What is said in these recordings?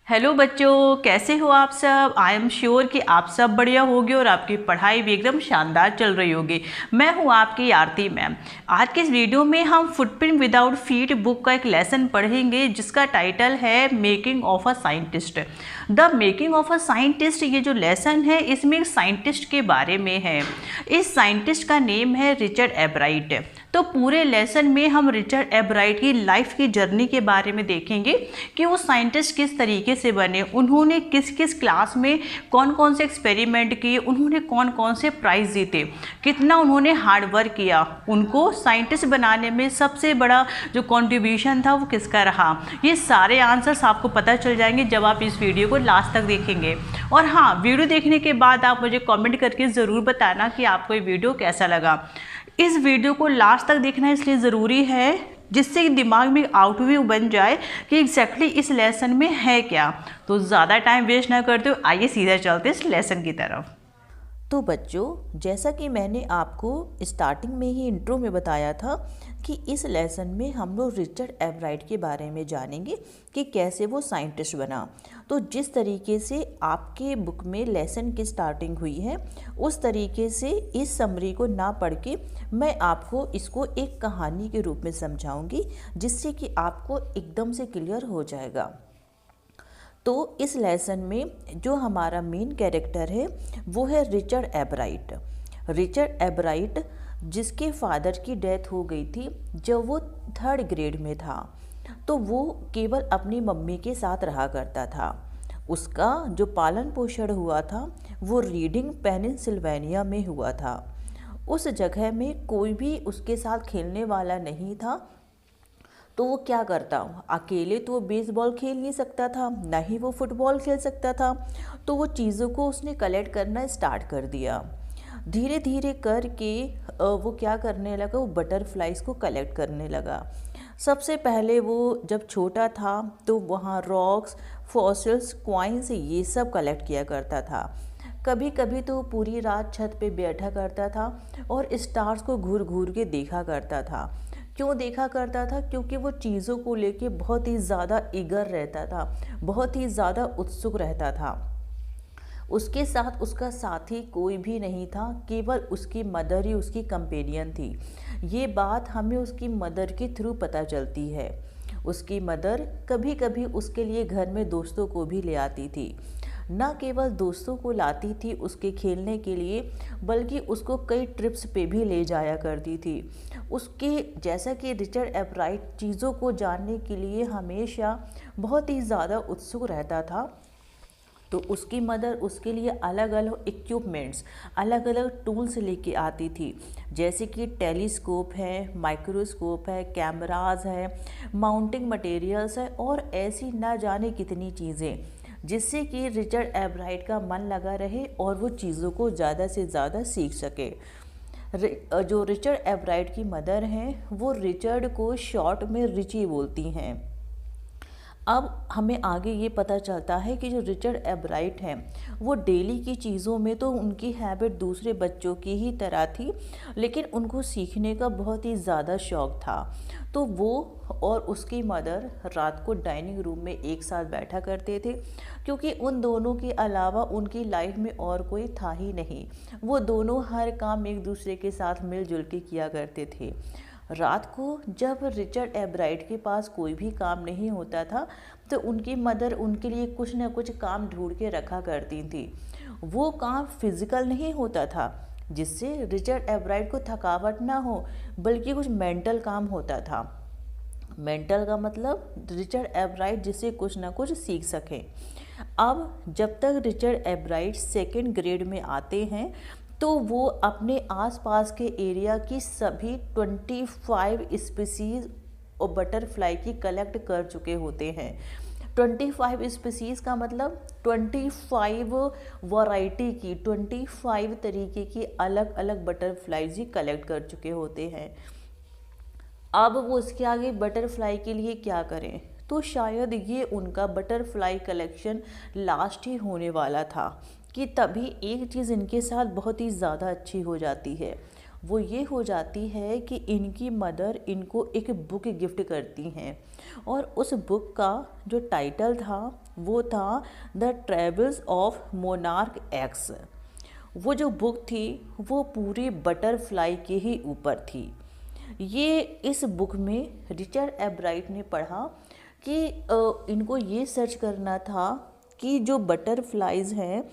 Hello बच्चों, कैसे हो आप सब। आई एम श्योर कि आप सब बढ़िया होगे और आपकी पढ़ाई भी एकदम शानदार चल रही होगी। मैं हूं आपकी आरती मैम। आज के इस वीडियो में हम फुटप्रिंट विदाउट फीट बुक का एक लेसन पढ़ेंगे जिसका टाइटल है making of a scientist. The making of a scientist, ये जो लेसन है इसमें एक साइंटिस्ट के बारे में है। इस साइंटिस्ट का नेम है रिचर्ड एब्राइट। तो पूरे लेसन में हम रिचर्ड एब्राइट की लाइफ की जर्नी के बारे में देखेंगे कि वो साइंटिस्ट किस तरीके से बने, उन्होंने किस किस क्लास में कौन कौन से एक्सपेरिमेंट किए, उन्होंने कौन कौन से प्राइज़ जीते, कितना उन्होंने हार्ड वर्क किया, उनको साइंटिस्ट बनाने में सबसे बड़ा जो कंट्रीब्यूशन था वो किसका रहा। ये सारे आंसर्स आपको पता चल जाएंगे जब आप इस वीडियो को लास्ट तक देखेंगे। और हाँ, वीडियो देखने के बाद आप मुझे कॉमेंट करके ज़रूर बताना कि आपको ये वीडियो कैसा लगा। इस वीडियो को लास्ट तक देखना इसलिए ज़रूरी है जिससे दिमाग में आउटव्यू बन जाए कि एग्जैक्टली इस लेसन में है क्या। तो ज़्यादा टाइम वेस्ट ना करते हुए आइए सीधा चलते इस लेसन की तरफ। तो बच्चों, जैसा कि मैंने आपको स्टार्टिंग में ही इंट्रो में बताया था कि इस लेसन में हम लोग रिचर्ड एब्राइट के बारे में जानेंगे कि कैसे वो साइंटिस्ट बना। तो जिस तरीके से आपके बुक में लेसन की स्टार्टिंग हुई है उस तरीके से इस समरी को ना पढ़ के मैं आपको इसको एक कहानी के रूप में समझाऊंगी जिससे कि आपको एकदम से क्लियर हो जाएगा। तो इस लेसन में जो हमारा मेन कैरेक्टर है वो है रिचर्ड एब्राइट। रिचर्ड एब्राइट जिसके फादर की डेथ हो गई थी जब वो 3rd ग्रेड में था, तो वो केवल अपनी मम्मी के साथ रहा करता था। उसका जो पालन पोषण हुआ था वो रीडिंग पेनिसिल्वेनिया में हुआ था। उस जगह में कोई भी उसके साथ खेलने वाला नहीं था। तो वो क्या करता, अकेले तो वो बेसबॉल खेल नहीं सकता था, ना ही वो फुटबॉल खेल सकता था। तो वो चीज़ों को उसने कलेक्ट करना स्टार्ट कर दिया। धीरे धीरे करके वो क्या करने लगा, वो बटरफ्लाइज को कलेक्ट करने लगा। सबसे पहले वो जब छोटा था तो वहाँ रॉक्स, फॉसिल्स, क्वाइंस ये सब कलेक्ट किया करता था। कभी कभी तो पूरी रात छत पे बैठा करता था और स्टार्स को घूर घूर के देखा करता था। क्यों देखा करता था? क्योंकि वो चीज़ों को लेके बहुत ही ज़्यादा ईगर रहता था, बहुत ही ज़्यादा उत्सुक रहता था। उसके साथ उसका साथी कोई भी नहीं था, केवल उसकी मदर ही उसकी कंपेनियन थी। ये बात हमें उसकी मदर के थ्रू पता चलती है। उसकी मदर कभी कभी उसके लिए घर में दोस्तों को भी ले आती थी। न केवल दोस्तों को लाती थी उसके खेलने के लिए, बल्कि उसको कई ट्रिप्स पे भी ले जाया करती थी। उसके जैसा कि रिचर्ड एब्राइट चीज़ों को जानने के लिए हमेशा बहुत ही ज़्यादा उत्सुक रहता था, तो उसकी मदर उसके लिए अलग अलग इक्विपमेंट्स, अलग अलग टूल्स लेके आती थी। जैसे कि टेलीस्कोप है, माइक्रोस्कोप है, कैमराज है, माउंटिंग मटेरियल्स है और ऐसी ना जाने कितनी चीज़ें, जिससे कि रिचर्ड एब्राइट का मन लगा रहे और वो चीज़ों को ज़्यादा से ज़्यादा सीख सके। जो रिचर्ड एब्राइट की मदर हैं वो रिचर्ड को शॉर्ट में रिची बोलती हैं। अब हमें आगे ये पता चलता है कि जो रिचर्ड एब्राइट हैं वो डेली की चीज़ों में तो उनकी हैबिट दूसरे बच्चों की ही तरह थी, लेकिन उनको सीखने का बहुत ही ज़्यादा शौक़ था। तो वो और उसकी मदर रात को डाइनिंग रूम में एक साथ बैठा करते थे, क्योंकि उन दोनों के अलावा उनकी लाइफ में और कोई था ही नहीं। वो दोनों हर काम एक दूसरे के साथ मिलजुल के किया करते थे। रात को जब रिचर्ड एब्राइट के पास कोई भी काम नहीं होता था तो उनकी मदर उनके लिए कुछ न कुछ काम ढूंढ के रखा करती थी। वो काम फिजिकल नहीं होता था जिससे रिचर्ड एब्राइट को थकावट ना हो, बल्कि कुछ मेंटल काम होता था। मेंटल का मतलब रिचर्ड एब्राइट जिससे कुछ ना कुछ सीख सकें। अब जब तक रिचर्ड एब्राइट 2nd ग्रेड में आते हैं तो वो अपने आसपास के एरिया की सभी 25 स्पीसीज़ और बटरफ्लाई की कलेक्ट कर चुके होते हैं। 25 स्पीसीज़ का मतलब 25 वैरायटी की, 25 तरीके की अलग अलग बटरफ्लाईज ही कलेक्ट कर चुके होते हैं। अब वो उसके आगे बटरफ्लाई के लिए क्या करें, तो शायद ये उनका बटरफ्लाई कलेक्शन लास्ट ही होने वाला था कि तभी एक चीज़ इनके साथ बहुत ही ज़्यादा अच्छी हो जाती है। वो ये हो जाती है कि इनकी मदर इनको एक बुक गिफ्ट करती हैं और उस बुक का जो टाइटल था वो था the travels of monarch x. वो जो बुक थी वो पूरी बटरफ्लाई के ही ऊपर थी। ये इस बुक में रिचर्ड एब्राइट ने पढ़ा कि इनको ये सर्च करना था कि जो बटरफ्लाइज हैं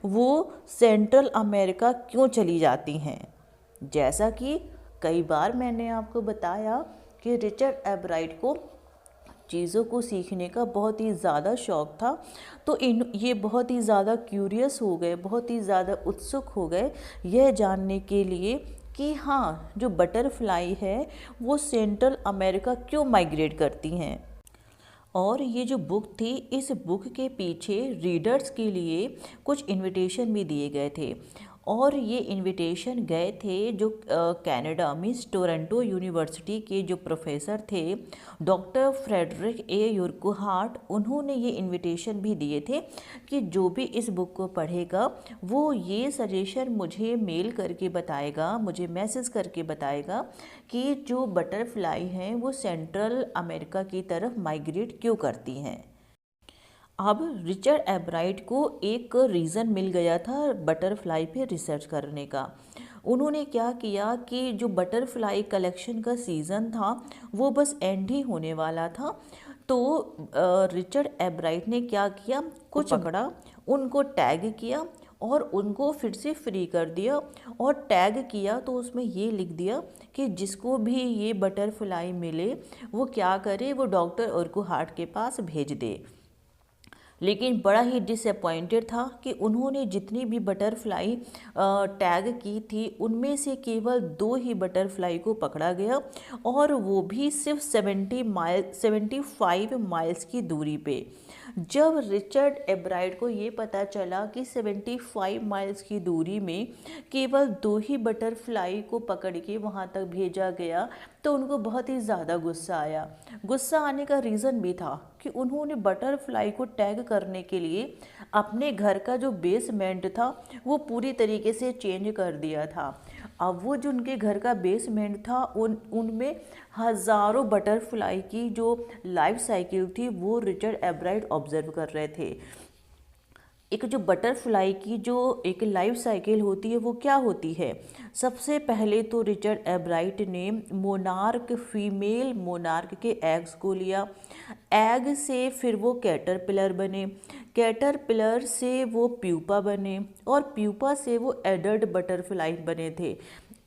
वो सेंट्रल अमेरिका क्यों चली जाती हैं। जैसा कि कई बार मैंने आपको बताया कि रिचर्ड एब्राइट को चीज़ों को सीखने का बहुत ही ज़्यादा शौक़ था, तो ये बहुत ही ज़्यादा क्यूरियस हो गए, बहुत ही ज़्यादा उत्सुक हो गए यह जानने के लिए कि हाँ, जो बटरफ्लाई है वो सेंट्रल अमेरिका क्यों माइग्रेट करती हैं। और ये जो बुक थी, इस बुक के पीछे रीडर्स के लिए कुछ इनविटेशन भी दिए गए थे और ये इनविटेशन गए थे जो कनाडा में टोरंटो यूनिवर्सिटी के जो प्रोफेसर थे डॉक्टर फ्रेडरिक ए यूरकुहार्ट, उन्होंने ये इनविटेशन भी दिए थे कि जो भी इस बुक को पढ़ेगा वो ये सजेशन मुझे मेल करके बताएगा, मुझे मैसेज करके बताएगा कि जो बटरफ्लाई हैं वो सेंट्रल अमेरिका की तरफ माइग्रेट क्यों करती हैं। अब रिचर्ड एब्राइट को एक रीज़न मिल गया था बटरफ्लाई पे रिसर्च करने का। उन्होंने क्या किया कि जो बटरफ्लाई कलेक्शन का सीज़न था वो बस एंड ही होने वाला था, तो रिचर्ड एब्राइट ने क्या किया, कुछ पकड़ा, उनको टैग किया और उनको फिर से फ्री कर दिया और टैग किया तो उसमें ये लिख दिया कि जिसको भी ये बटरफ्लाई मिले वो क्या करे, वो डॉक्टर उरकुहार्ट के पास भेज दे। लेकिन बड़ा ही डिसअपॉइंटेड था कि उन्होंने जितनी भी बटरफ्लाई टैग की थी उनमें से केवल 2 ही बटरफ्लाई को पकड़ा गया और वो भी सिर्फ 75 माइल्स की दूरी पे। जब रिचर्ड एब्राइट को ये पता चला कि 75 माइल्स की दूरी में केवल 2 ही बटरफ्लाई को पकड़ के वहाँ तक भेजा गया तो उनको बहुत ही ज़्यादा गुस्सा आया। गुस्सा आने का रीज़न भी था कि उन्होंने बटरफ्लाई को टैग करने के लिए अपने घर का जो बेसमेंट था वो पूरी तरीके से चेंज कर दिया था। अब वो जो उनके घर का बेसमेंट था उनमें हज़ारों बटरफ्लाई की जो लाइफ साइकिल थी वो रिचर्ड एब्राइट ऑब्जर्व कर रहे थे। एक जो बटरफ्लाई की जो एक लाइफ साइकिल होती है वो क्या होती है, सबसे पहले तो रिचर्ड एब्राइट ने मोनार्क, फीमेल मोनार्क के एग्स को लिया, एग से फिर वो कैटरपिलर बने, कैटरपिलर से वो प्यूपा बने और प्यूपा से वो एडल्ट बटरफ्लाई बने थे।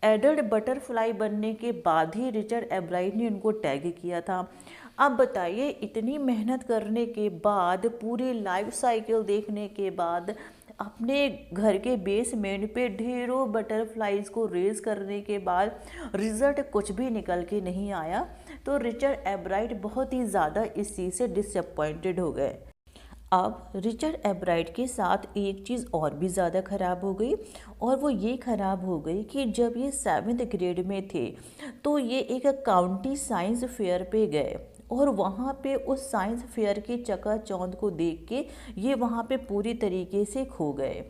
एडल्ट बटरफ्लाई बनने के बाद ही रिचर्ड एब्राइट ने उनको टैग किया था। अब बताइए, इतनी मेहनत करने के बाद, पूरी लाइफ साइकिल देखने के बाद, अपने घर के बेसमेंट पे ढेरों बटरफ्लाइज को रेज करने के बाद रिजल्ट कुछ भी निकल के नहीं आया, तो रिचर्ड एब्राइट बहुत ही ज़्यादा इस चीज़ से डिसअपॉइंटेड हो गए। अब रिचर्ड एब्राइट के साथ एक चीज़ और भी ज़्यादा ख़राब हो गई और वो ये ख़राब हो गई कि जब ये 7th ग्रेड में थे तो ये एक काउंटी साइंस फेयर पे गए और वहाँ पे उस साइंस फेयर की चकाचौंध को देख के ये वहाँ पे पूरी तरीके से खो गए।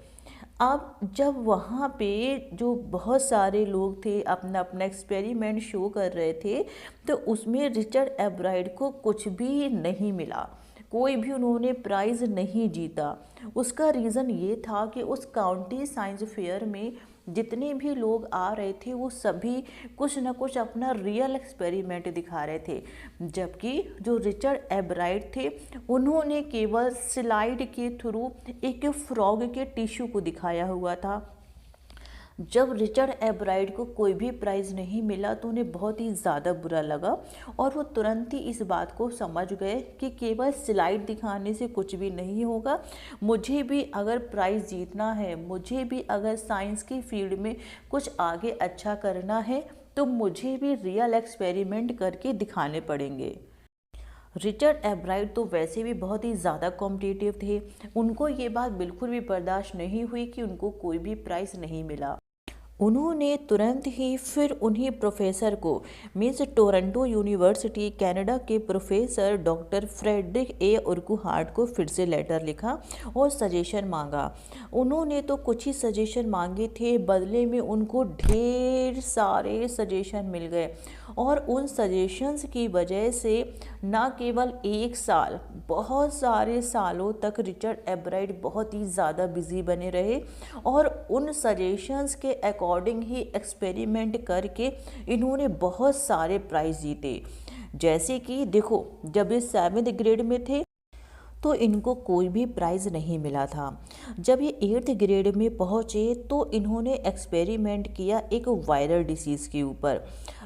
अब जब वहाँ पे जो बहुत सारे लोग थे अपना अपना एक्सपेरिमेंट शो कर रहे थे तो उसमें रिचर्ड एब्राइट को कुछ भी नहीं मिला, कोई भी उन्होंने प्राइज़ नहीं जीता। उसका रीज़न ये था कि उस काउंटी साइंस फेयर में जितने भी लोग आ रहे थे वो सभी कुछ न कुछ अपना रियल एक्सपेरिमेंट दिखा रहे थे, जबकि जो रिचर्ड एब्राइट थे उन्होंने केवल स्लाइड के थ्रू एक फ्रॉग के टिश्यू को दिखाया हुआ था। जब रिचर्ड एब्राइट को कोई भी प्राइज़ नहीं मिला तो उन्हें बहुत ही ज़्यादा बुरा लगा और वो तुरंत ही इस बात को समझ गए कि केवल स्लाइड दिखाने से कुछ भी नहीं होगा, मुझे भी अगर प्राइज़ जीतना है, मुझे भी अगर साइंस की फील्ड में कुछ आगे अच्छा करना है तो मुझे भी रियल एक्सपेरिमेंट करके दिखाने पड़ेंगे। रिचर्ड एब्राइट तो वैसे भी बहुत ही ज़्यादा कॉम्पिटिटिव थे, उनको ये बात बिल्कुल भी बर्दाश्त नहीं हुई कि उनको कोई भी प्राइज़ नहीं मिला। उन्होंने तुरंत ही फिर उन्हीं प्रोफेसर को मीन्स टोरंटो यूनिवर्सिटी कनाडा के प्रोफेसर डॉक्टर फ्रेडरिक ए उर्कुहार्ट को फिर से लेटर लिखा और सजेशन मांगा। उन्होंने तो कुछ ही सजेशन मांगे थे, बदले में उनको ढेर सारे सजेशन मिल गए और उन सजेशंस की वजह से न केवल एक साल, बहुत सारे सालों तक रिचर्ड एब्राइट बहुत ही ज़्यादा बिजी बने रहे और उन सजेशंस के अकॉर्डिंग ही एक्सपेरिमेंट करके इन्होंने बहुत सारे प्राइज़ जीते। जैसे कि देखो, जब ये 7th ग्रेड में थे तो इनको कोई भी प्राइज़ नहीं मिला था। जब ये 8th ग्रेड में पहुँचे तो इन्होंने एक्सपेरिमेंट किया एक वायरल डिसीज़ के ऊपर।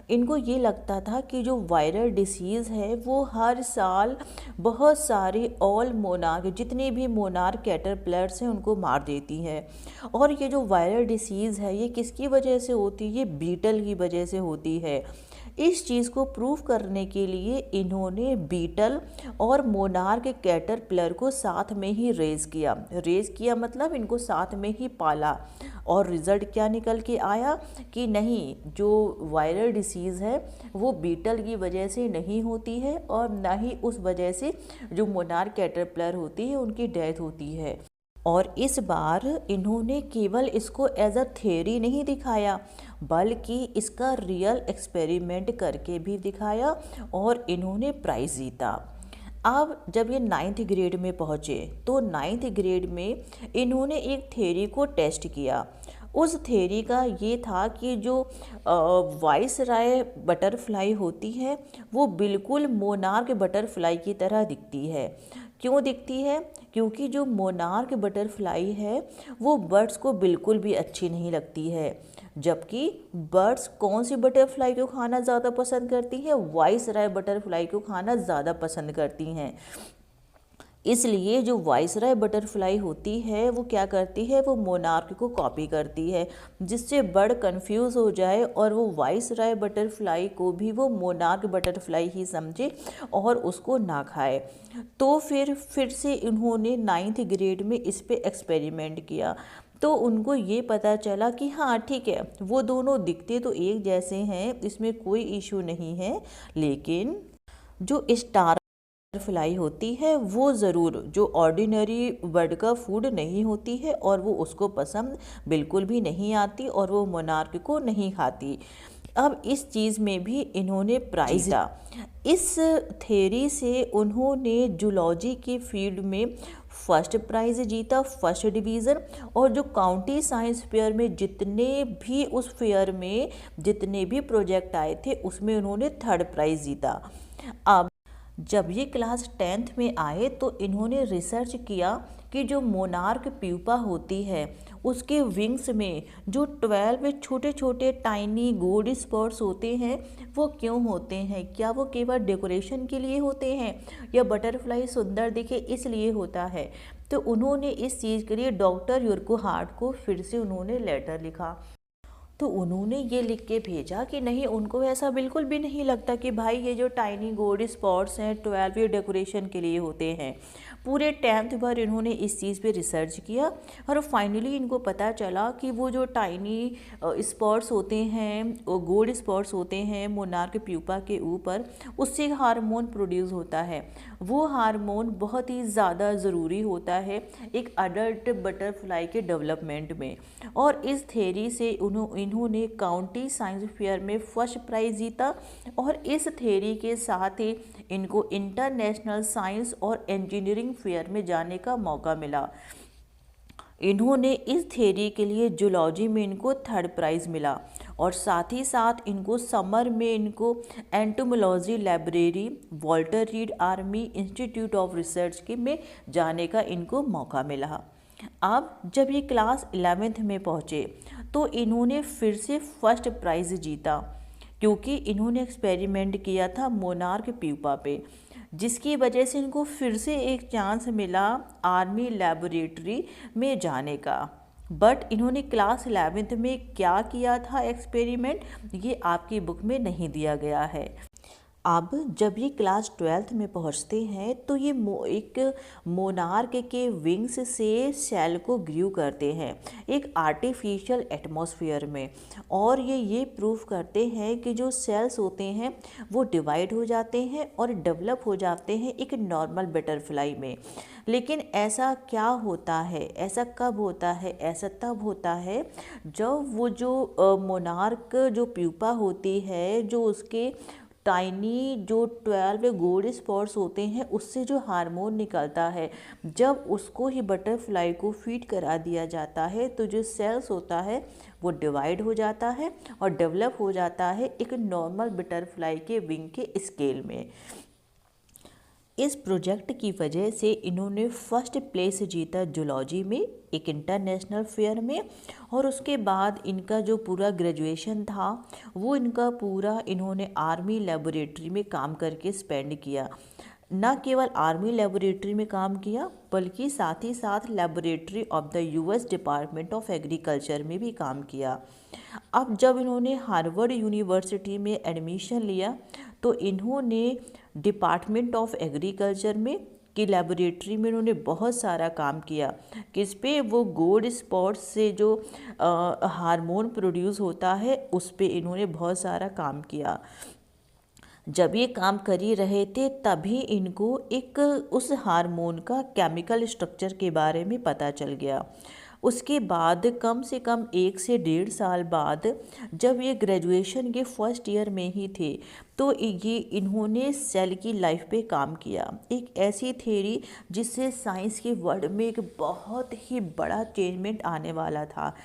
इनको ये लगता था कि जो वायरल डिसीज़ है वो हर साल बहुत सारे ऑल मोनार्क, जितने भी मोनार्क कैटरपिलर्स हैं उनको मार देती है। और ये जो वायरल डिसीज़ है ये किसकी वजह से होती है? ये बीटल की वजह से होती है। इस चीज़ को प्रूव करने के लिए इन्होंने बीटल और मोनार्क कैटरपिलर को साथ में ही रेज़ किया मतलब इनको साथ में ही पाला। और रिज़ल्ट क्या निकल के आया कि नहीं, जो वायरल डिसीज़ है वो बीटल की वजह से नहीं होती है और ना ही उस वजह से जो मोनार्क कैटरपिलर होती है उनकी डेथ होती है। और इस बार इन्होंने केवल इसको एज अ थ्योरी नहीं दिखाया बल्कि इसका रियल एक्सपेरिमेंट करके भी दिखाया और इन्होंने प्राइज़ जीता। अब जब ये 9th ग्रेड में पहुँचे तो 9th ग्रेड में इन्होंने एक थ्योरी को टेस्ट किया। उस थ्योरी का ये था कि जो वाइसराय बटरफ्लाई होती है वो बिल्कुल मोनार्क बटरफ्लाई की तरह दिखती है। क्यों दिखती है? क्योंकि जो मोनार्क बटरफ्लाई है वो बर्ड्स को बिल्कुल भी अच्छी नहीं लगती है, जबकि बर्ड्स कौन सी बटरफ्लाई को खाना ज़्यादा पसंद करती हैं? वाइसराय बटरफ्लाई को खाना ज़्यादा पसंद करती हैं। इसलिए जो वाइसराय बटरफ्लाई होती है वो क्या करती है? वो मोनार्क को कॉपी करती है, जिससे बर्ड कंफ्यूज हो जाए और वो वाइसराय बटरफ्लाई को भी वो मोनार्क बटरफ्लाई ही समझे और उसको ना खाए। तो फिर से इन्होंने 9th ग्रेड में इस पे एक्सपेरिमेंट किया तो उनको ये पता चला कि हाँ ठीक है, वो दोनों दिखते तो एक जैसे हैं, इसमें कोई इशू नहीं है, लेकिन जो स्टार फ्लाई होती है वो ज़रूर जो ऑर्डिनरी बर्ड का फूड नहीं होती है और वो उसको पसंद बिल्कुल भी नहीं आती और वो मोनार्क को नहीं खाती। अब इस चीज़ में भी इन्होंने प्राइज़ जीता। इस थ्योरी से उन्होंने जूलॉजी के फील्ड में फर्स्ट प्राइज़ जीता, फर्स्ट डिवीज़न। और जो काउंटी साइंस फेयर में जितने भी उस फेयर में जितने भी प्रोजेक्ट आए थे उसमें उन्होंने थर्ड प्राइज़ जीता। अब जब ये क्लास 10th में आए तो इन्होंने रिसर्च किया कि जो मोनार्क प्यूपा होती है उसके विंग्स में जो 12 छोटे छोटे टाइनी गोल्ड स्पॉट्स होते हैं वो क्यों होते हैं? क्या वो केवल डेकोरेशन के लिए होते हैं या बटरफ्लाई सुंदर दिखे इसलिए होता है? तो उन्होंने इस चीज़ के लिए डॉक्टर उर्कुहार्ट को फिर से उन्होंने लेटर लिखा। तो उन्होंने ये लिख के भेजा कि नहीं, उनको ऐसा बिल्कुल भी नहीं लगता कि भाई ये जो टाइनी गोल्ड स्पॉट्स हैं 12 ये डेकोरेशन के लिए होते हैं। पूरे 10th भर इन्होंने इस चीज़ पे रिसर्च किया और फाइनली इनको पता चला कि वो जो टाइनी स्पॉट्स होते हैं, गोल्ड स्पॉट्स होते हैं मोनार्क प्यूपा के ऊपर, उससे हार्मोन प्रोड्यूस होता है। वो हार्मोन बहुत ही ज़्यादा ज़रूरी होता है एक अडल्ट बटरफ्लाई के डेवलपमेंट में। और इस थ्योरी से इन्होंने काउंटी साइंस फेयर में फर्स्ट प्राइज़ जीता और इस थ्योरी के साथ ही इनको इंटरनेशनल साइंस और इंजीनियरिंग फेयर में जाने का मौका मिला। इन्होंने इस थ्योरी के लिए जूलॉजी में इनको थर्ड प्राइज़ मिला और साथ ही साथ इनको समर में इनको entomology library Walter read army institute of research के में जाने का इनको मौका मिला। अब जब ये क्लास 11th में पहुँचे तो इन्होंने फिर से फर्स्ट प्राइज़ जीता, क्योंकि इन्होंने एक्सपेरिमेंट किया था मोनार्क प्यूपा पे, जिसकी वजह से इनको फिर से एक चांस मिला आर्मी लैबोरेटरी में जाने का। बट इन्होंने क्लास 11th में क्या किया था एक्सपेरिमेंट, ये आपकी बुक में नहीं दिया गया है। अब जब ये क्लास 12th में पहुंचते हैं तो ये एक मोनार्क के विंग्स से सेल को ग्रू करते हैं एक आर्टिफिशियल एटमॉस्फेयर में, और ये प्रूव करते हैं कि जो सेल्स होते हैं वो डिवाइड हो जाते हैं और डेवलप हो जाते हैं एक नॉर्मल बटरफ्लाई में। लेकिन ऐसा क्या होता है, ऐसा कब होता है? ऐसा तब होता है जब वो जो मोनार्क जो प्यूपा होती है, जो उसके टाइनी जो 12 गोल्ड स्पॉट्स होते हैं उससे जो हार्मोन निकलता है, जब उसको ही बटरफ्लाई को फीड करा दिया जाता है तो जो सेल्स होता है वो डिवाइड हो जाता है और डेवलप हो जाता है एक नॉर्मल बटरफ्लाई के विंग के स्केल में। इस प्रोजेक्ट की वजह से इन्होंने फर्स्ट प्लेस जीता जूलॉजी में एक इंटरनेशनल फेयर में, और उसके बाद इनका जो पूरा ग्रेजुएशन था वो इनका पूरा इन्होंने आर्मी लेबोरेटरी में काम करके स्पेंड किया। न केवल आर्मी लेबोरेटरी में काम किया बल्कि साथ ही साथ laboratory of the US department of agriculture में भी काम किया। अब जब इन्होंने हार्वर्ड यूनिवर्सिटी में एडमिशन लिया तो इन्होंने डिपार्टमेंट ऑफ एग्रीकल्चर में की लेबोरेटरी में इन्होंने बहुत सारा काम किया। किस पे? वो गोल्ड स्पॉट्स से जो हार्मोन प्रोड्यूस होता है उस पे इन्होंने बहुत सारा काम किया। जब ये काम कर ही रहे थे तभी इनको एक उस हार्मोन का केमिकल स्ट्रक्चर के बारे में पता चल गया। उसके बाद कम से कम 1 से 1.5 साल बाद जब ये ग्रेजुएशन के फर्स्ट ईयर में ही थे तो ये इन्होंने सेल की लाइफ पे काम किया, एक ऐसी थ्योरी जिससे साइंस के वर्ल्ड में एक बहुत ही बड़ा चेंजमेंट आने वाला था।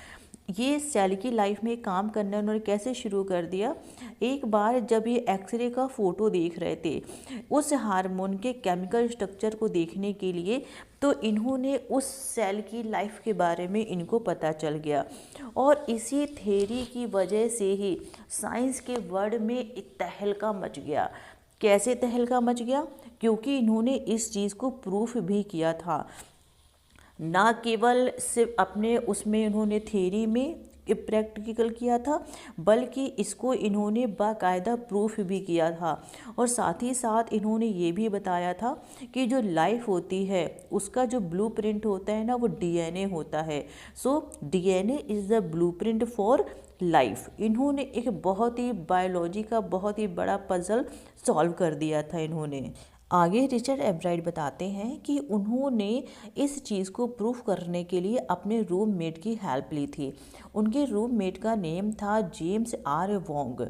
ये सेल की लाइफ में काम करना उन्होंने कैसे शुरू कर दिया? एक बार जब ये एक्सरे का फ़ोटो देख रहे थे उस हार्मोन के केमिकल स्ट्रक्चर को देखने के लिए, तो इन्होंने उस सेल की लाइफ के बारे में इनको पता चल गया, और इसी थ्योरी की वजह से ही साइंस के वर्ल्ड में एक तहलका मच गया। कैसे तहलका मच गया? क्योंकि इन्होंने इस चीज़ को प्रूफ भी किया था। ना केवल सिर्फ अपने उसमें इन्होंने थ्योरी में प्रैक्टिकल किया था बल्कि इसको इन्होंने बाकायदा प्रूफ भी किया था, और साथ ही साथ इन्होंने ये भी बताया था कि जो लाइफ होती है उसका जो ब्लूप्रिंट होता है ना वो डीएनए होता है। So DNA is the blueprint for life. इन्होंने एक बहुत ही बायोलॉजी का बहुत ही बड़ा पजल सॉल्व कर दिया था इन्होंने। आगे रिचर्ड एब्राइट बताते हैं कि उन्होंने इस चीज़ को प्रूफ करने के लिए अपने रूममेट की हेल्प ली थी। उनके रूममेट का नेम था जेम्स आर वोंग।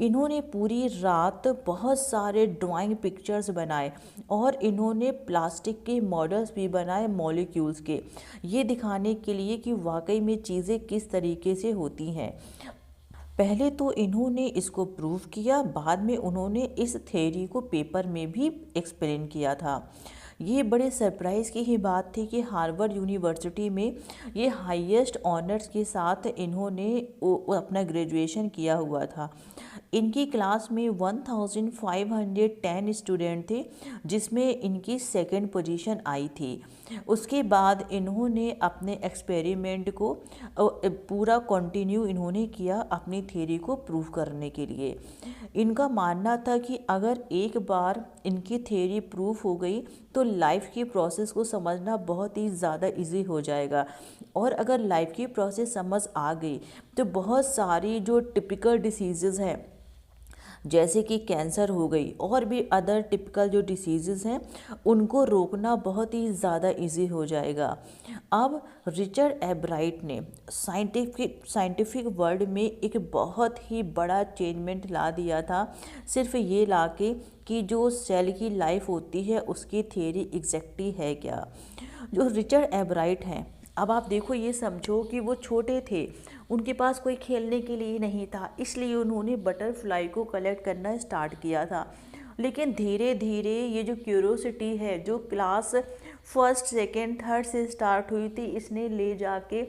इन्होंने पूरी रात बहुत सारे ड्राइंग पिक्चर्स बनाए और इन्होंने प्लास्टिक के मॉडल्स भी बनाए मॉलिक्यूल्स के, ये दिखाने के लिए कि वाकई में चीज़ें किस तरीके से होती हैं। पहले तो इन्होंने इसको प्रूव किया, बाद में उन्होंने इस थ्योरी को पेपर में भी एक्सप्लेन किया था। ये बड़े सरप्राइज़ की ही बात थी कि हार्वर्ड यूनिवर्सिटी में ये हाईएस्ट ऑनर्स के साथ इन्होंने अपना ग्रेजुएशन किया हुआ था। इनकी क्लास में 1510 स्टूडेंट थे जिसमें इनकी सेकंड पोजीशन आई थी। उसके बाद इन्होंने अपने एक्सपेरिमेंट को पूरा कंटिन्यू इन्होंने किया अपनी थ्योरी को प्रूव करने के लिए। इनका मानना था कि अगर एक बार इनकी थ्योरी प्रूफ हो गई तो लाइफ की प्रोसेस को समझना बहुत ही ज़्यादा इजी हो जाएगा, और अगर लाइफ की प्रोसेस समझ आ गई तो बहुत सारी जो टिपिकल डिसीज़ेज़ हैं जैसे कि कैंसर हो गई और भी अदर टिपिकल जो डिसीज़ेज़ हैं उनको रोकना बहुत ही ज़्यादा इजी हो जाएगा। अब रिचर्ड एब्राइट ने साइंटिफिक वर्ल्ड में एक बहुत ही बड़ा चेंजमेंट ला दिया था, सिर्फ ये ला के कि जो सेल की लाइफ होती है उसकी थ्योरी एग्जैक्टली है क्या। जो रिचर्ड एब्राइट हैं, अब आप देखो ये समझो कि वो छोटे थे, उनके पास कोई खेलने के लिए नहीं था, इसलिए उन्होंने बटरफ्लाई को कलेक्ट करना स्टार्ट किया था। लेकिन धीरे धीरे ये जो क्यूरोसिटी है जो क्लास फर्स्ट सेकंड थर्ड से स्टार्ट हुई थी, इसने ले जाके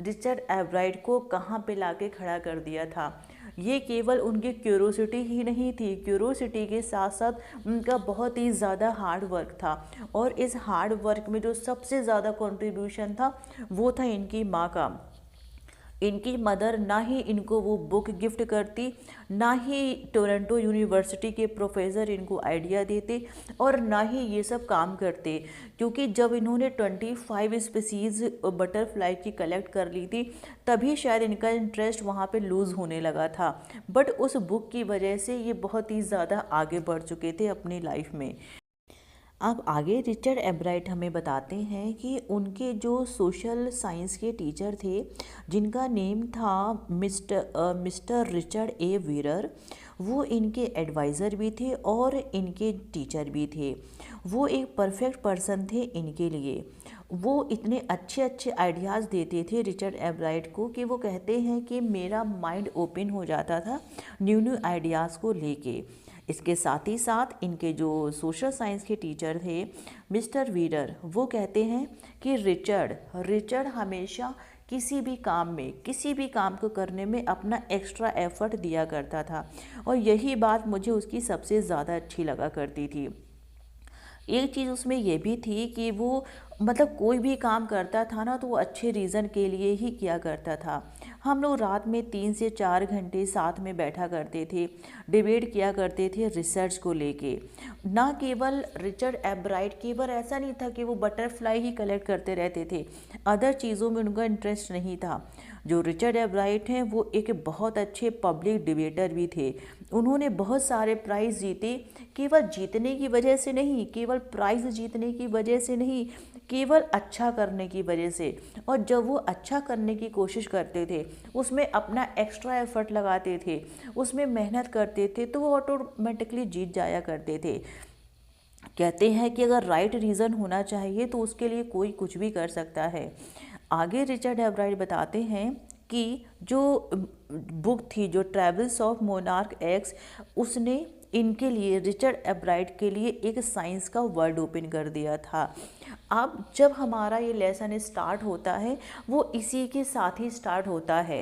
रिचर्ड एब्राइट को कहाँ पे लाके खड़ा कर दिया था। ये केवल उनकी क्यूरोसिटी ही नहीं थी, क्यूरोसिटी के साथ साथ उनका बहुत ही ज़्यादा हार्ड वर्क था, और इस हार्ड वर्क में जो सबसे ज़्यादा कंट्रीब्यूशन था वो था इनकी माँ का। इनकी मदर ना ही इनको वो बुक गिफ्ट करती, ना ही टोरंटो यूनिवर्सिटी के प्रोफेसर इनको आइडिया देते, और ना ही ये सब काम करते, क्योंकि जब इन्होंने 25 स्पीसीज़ बटरफ्लाई की कलेक्ट कर ली थी तभी शायद इनका इंटरेस्ट वहाँ पे लूज़ होने लगा था। बट उस बुक की वजह से ये बहुत ही ज़्यादा आगे बढ़ चुके थे अपनी लाइफ में। अब आगे रिचर्ड एब्राइट हमें बताते हैं कि उनके जो सोशल साइंस के टीचर थे, जिनका नेम था मिस्टर रिचर्ड ए वीरर, वो इनके एडवाइज़र भी थे और इनके टीचर भी थे। वो एक परफेक्ट पर्सन थे इनके लिए। वो इतने अच्छे अच्छे आइडियाज़ देते थे रिचर्ड एब्राइट को कि वो कहते हैं कि मेरा माइंड ओपन हो जाता था न्यू न्यू आइडियाज़ को लेके। इसके साथ ही साथ इनके जो सोशल साइंस के टीचर थे मिस्टर वीरर, वो कहते हैं कि रिचर्ड हमेशा किसी भी काम को करने में अपना एक्स्ट्रा एफर्ट दिया करता था, और यही बात मुझे उसकी सबसे ज़्यादा अच्छी लगा करती थी। एक चीज़ उसमें ये भी थी कि वो मतलब कोई भी काम करता था ना तो वो अच्छे रीज़न के लिए ही किया करता था। हम लोग रात में 3 से 4 घंटे साथ में बैठा करते थे, डिबेट किया करते थे रिसर्च को लेके। ना केवल रिचर्ड एब्राइट, केवल ऐसा नहीं था कि वो बटरफ्लाई ही कलेक्ट करते रहते थे, अदर चीज़ों में उनका इंटरेस्ट नहीं था। जो रिचर्ड एब्राइट हैं वो एक बहुत अच्छे पब्लिक डिबेटर भी थे। उन्होंने बहुत सारे प्राइज़ जीते, केवल जीतने की वजह से नहीं, केवल प्राइज़ जीतने की वजह से नहीं, केवल अच्छा करने की वजह से। और जब वो अच्छा करने की कोशिश करते थे, उसमें अपना एक्स्ट्रा एफर्ट लगाते थे, उसमें मेहनत करते थे, तो वो ऑटोमेटिकली जीत जाया करते थे। कहते हैं कि अगर राइट रीज़न होना चाहिए तो उसके लिए कोई कुछ भी कर सकता है। आगे रिचर्ड एब्राइट बताते हैं कि जो बुक थी, जो ट्रैवल्स ऑफ मोनार्क एक्स, उसने इनके लिए, रिचर्ड एब्राइट के लिए एक साइंस का वर्ल्ड ओपन कर दिया था। अब जब हमारा ये लेसन स्टार्ट होता है वो इसी के साथ ही स्टार्ट होता है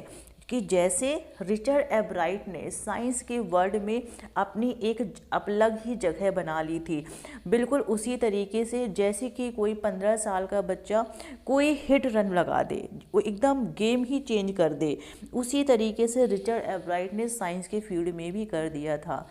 कि जैसे रिचर्ड एब्राइट ने साइंस के वर्ल्ड में अपनी एक अलग ही जगह बना ली थी, बिल्कुल उसी तरीके से जैसे कि कोई 15 साल का बच्चा कोई हिट रन लगा दे, वो एकदम गेम ही चेंज कर दे, उसी तरीके से रिचर्ड एब्राइट ने साइंस के फील्ड में भी कर दिया था।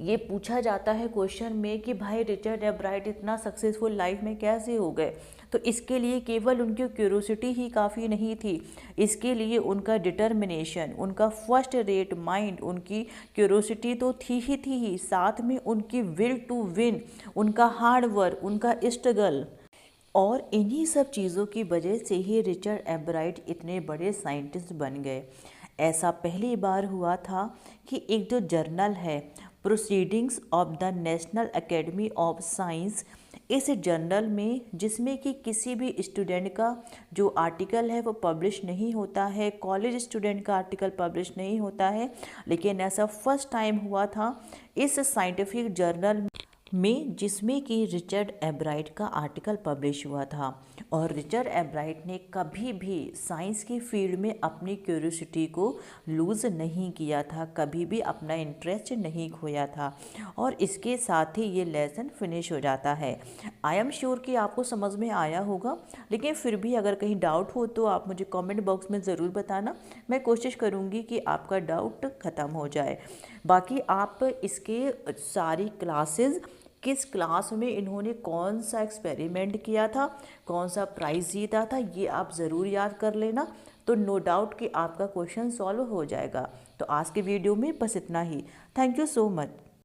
ये पूछा जाता है क्वेश्चन में कि भाई रिचर्ड एब्राइट इतना सक्सेसफुल लाइफ में कैसे हो गए, तो इसके लिए केवल उनकी क्यूरोसिटी ही काफ़ी नहीं थी, इसके लिए उनका डिटर्मिनेशन, उनका फर्स्ट रेट माइंड, उनकी क्यूरोसिटी तो थी ही, साथ में उनकी विल टू विन, उनका हार्ड वर्क, उनका स्ट्रगल। और इन्हीं सब चीज़ों की वजह से ही रिचर्ड एब्राइट इतने बड़े साइंटिस्ट बन गए। ऐसा पहली बार हुआ था कि एक जो जर्नल है, proceedings of the national academy of science, इस जर्नल में, जिसमें कि किसी भी स्टूडेंट का जो आर्टिकल है वो पब्लिश नहीं होता है, कॉलेज स्टूडेंट का आर्टिकल पब्लिश नहीं होता है, लेकिन ऐसा फर्स्ट टाइम हुआ था इस साइंटिफिक जर्नल में जिसमें कि रिचर्ड एब्राइट का आर्टिकल पब्लिश हुआ था। और रिचर्ड एब्राइट ने कभी भी साइंस की फील्ड में अपनी क्यूरियोसिटी को लूज़ नहीं किया था, कभी भी अपना इंटरेस्ट नहीं खोया था। और इसके साथ ही ये लेसन फिनिश हो जाता है। आई एम श्योर कि आपको समझ में आया होगा, लेकिन फिर भी अगर कहीं डाउट हो तो आप मुझे कमेंट बॉक्स में ज़रूर बताना, मैं कोशिश करूँगी कि आपका डाउट ख़त्म हो जाए। बाकी आप इसके सारी क्लासेस, किस क्लास में इन्होंने कौन सा एक्सपेरिमेंट किया था, कौन सा प्राइज़ जीता था, ये आप ज़रूर याद कर लेना, तो नो डाउट कि आपका क्वेश्चन सॉल्व हो जाएगा। तो आज के वीडियो में बस इतना ही। Thank you so much.